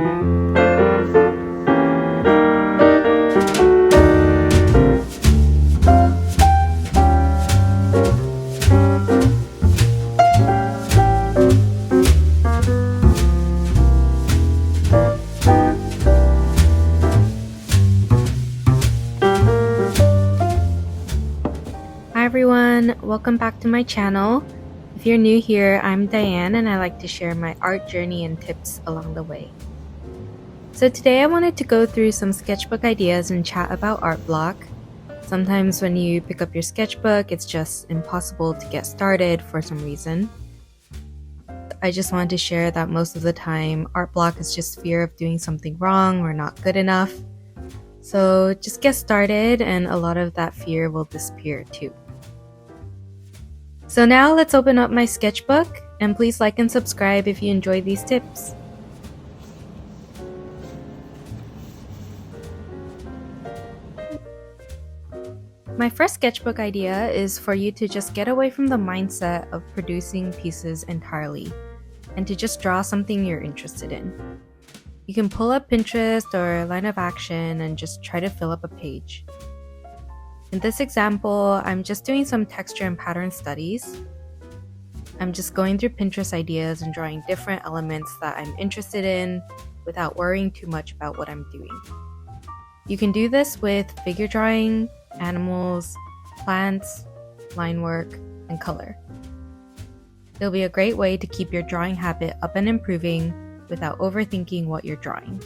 Hi everyone, welcome back to my channel. If you're new here, I'm Diane and I like to share my art journey and tips along the way. So today I wanted to go through some sketchbook ideas and chat about art block. Sometimes when you pick up your sketchbook, it's just impossible to get started for some reason. I just wanted to share that most of the time, art block is just fear of doing something wrong or not good enough. So just get started and a lot of that fear will disappear too. So now let's open up my sketchbook, and please like and subscribe if you enjoy these tips. My first sketchbook idea is for you to just get away from the mindset of producing pieces entirely, and to just draw something you're interested in. You can pull up Pinterest or Line of Action and just try to fill up a page. In this example, I'm just doing some texture and pattern studies. I'm just going through Pinterest ideas and drawing different elements that I'm interested in without worrying too much about what I'm doing. You can do this with figure drawing, animals, plants, line work, and color. It'll be a great way to keep your drawing habit up and improving without overthinking what you're drawing.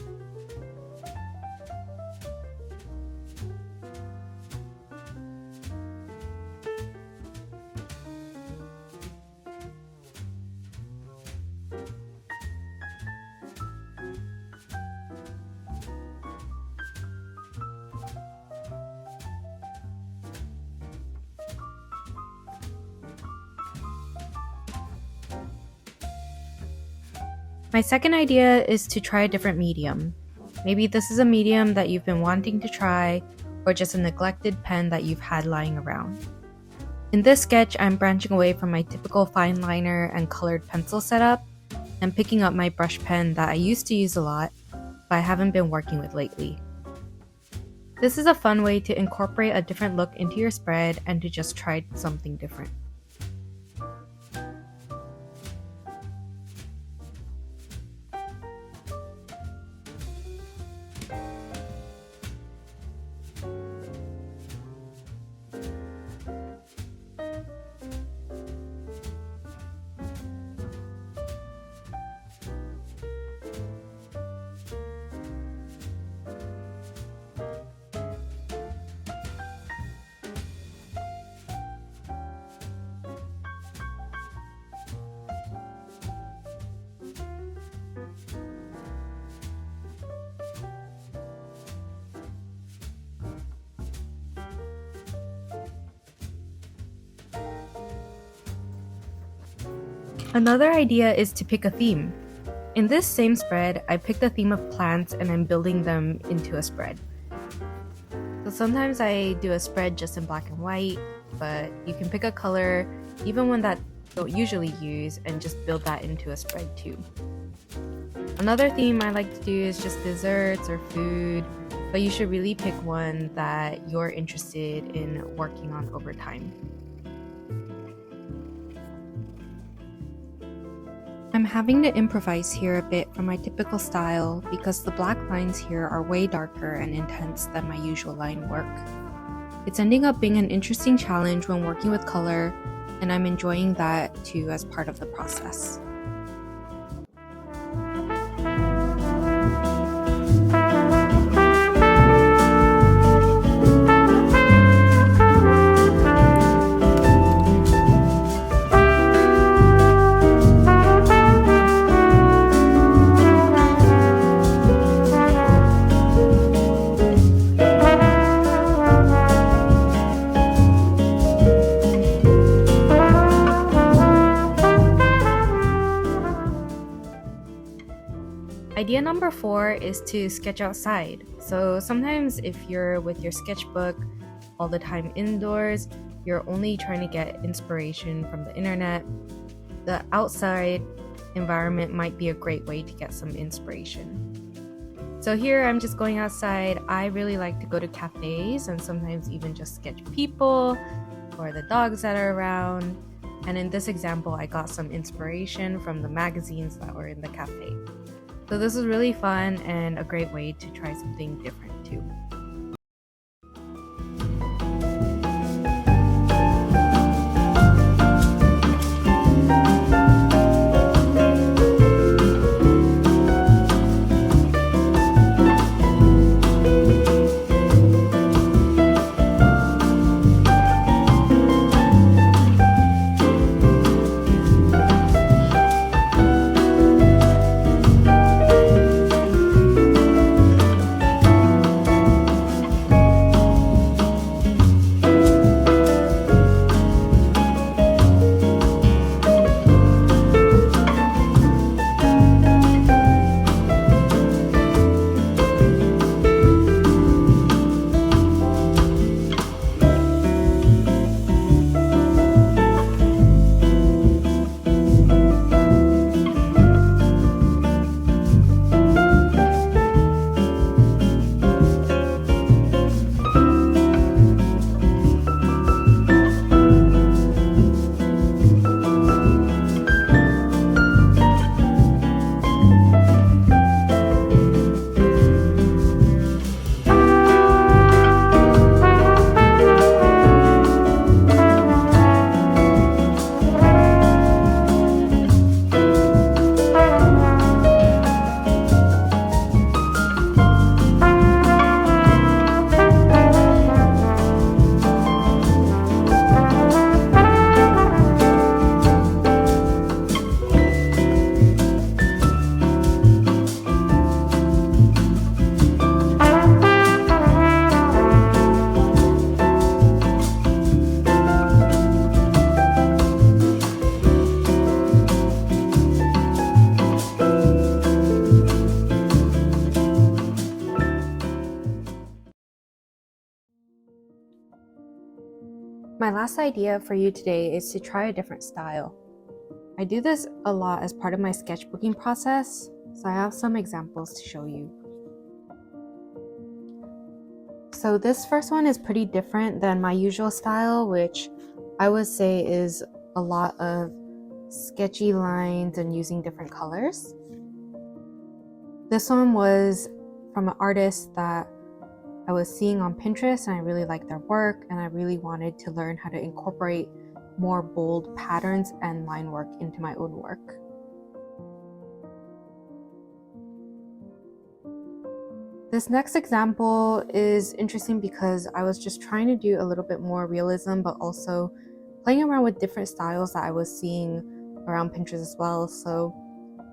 My second idea is to try a different medium. Maybe this is a medium that you've been wanting to try, or just a neglected pen that you've had lying around. In this sketch, I'm branching away from my typical fine liner and colored pencil setup, and picking up my brush pen that I used to use a lot, but I haven't been working with lately. This is a fun way to incorporate a different look into your spread and to just try something different. Another idea is to pick a theme. In this same spread, I picked a theme of plants and I'm building them into a spread. So sometimes I do a spread just in black and white, but you can pick a color, even one that you don't usually use, and just build that into a spread too. Another theme I like to do is just desserts or food, but you should really pick one that you're interested in working on over time. I'm having to improvise here a bit from my typical style because the black lines here are way darker and intense than my usual line work. It's ending up being an interesting challenge when working with color, and I'm enjoying that too as part of the process. Idea number 4 is to sketch outside. So sometimes if you're with your sketchbook all the time indoors, you're only trying to get inspiration from the internet. The outside environment might be a great way to get some inspiration. So here I'm just going outside. I really like to go to cafes and sometimes even just sketch people or the dogs that are around. And in this example, I got some inspiration from the magazines that were in the cafe. So this was really fun and a great way to try something different too. My last idea for you today is to try a different style. I do this a lot as part of my sketchbooking process, so I have some examples to show you. So this first one is pretty different than my usual style, which I would say is a lot of sketchy lines and using different colors. This one was from an artist that I was seeing on Pinterest and I really liked their work, and I really wanted to learn how to incorporate more bold patterns and line work into my own work. This next example is interesting because I was just trying to do a little bit more realism, but also playing around with different styles that I was seeing around Pinterest as well. So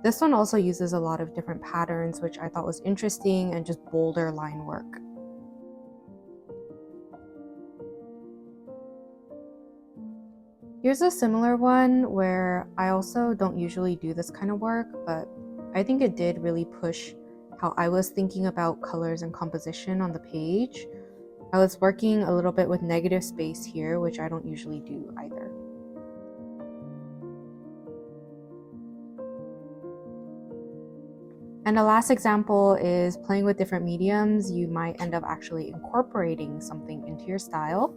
this one also uses a lot of different patterns, which I thought was interesting, and just bolder line work. Here's a similar one where I also don't usually do this kind of work, but I think it did really push how I was thinking about colors and composition on the page. I was working a little bit with negative space here, which I don't usually do either. And the last example is playing with different mediums. You might end up actually incorporating something into your style.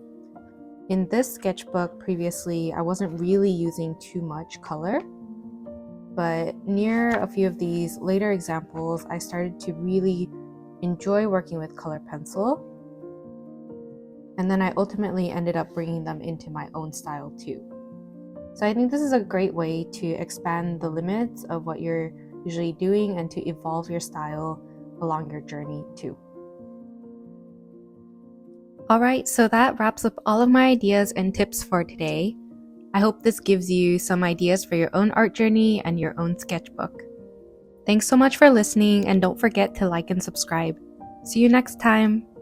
In this sketchbook previously, I wasn't really using too much color, but near a few of these later examples, I started to really enjoy working with color pencil. And then I ultimately ended up bringing them into my own style too. So I think this is a great way to expand the limits of what you're usually doing and to evolve your style along your journey too. Alright, so that wraps up all of my ideas and tips for today. I hope this gives you some ideas for your own art journey and your own sketchbook. Thanks so much for listening, and don't forget to like and subscribe. See you next time!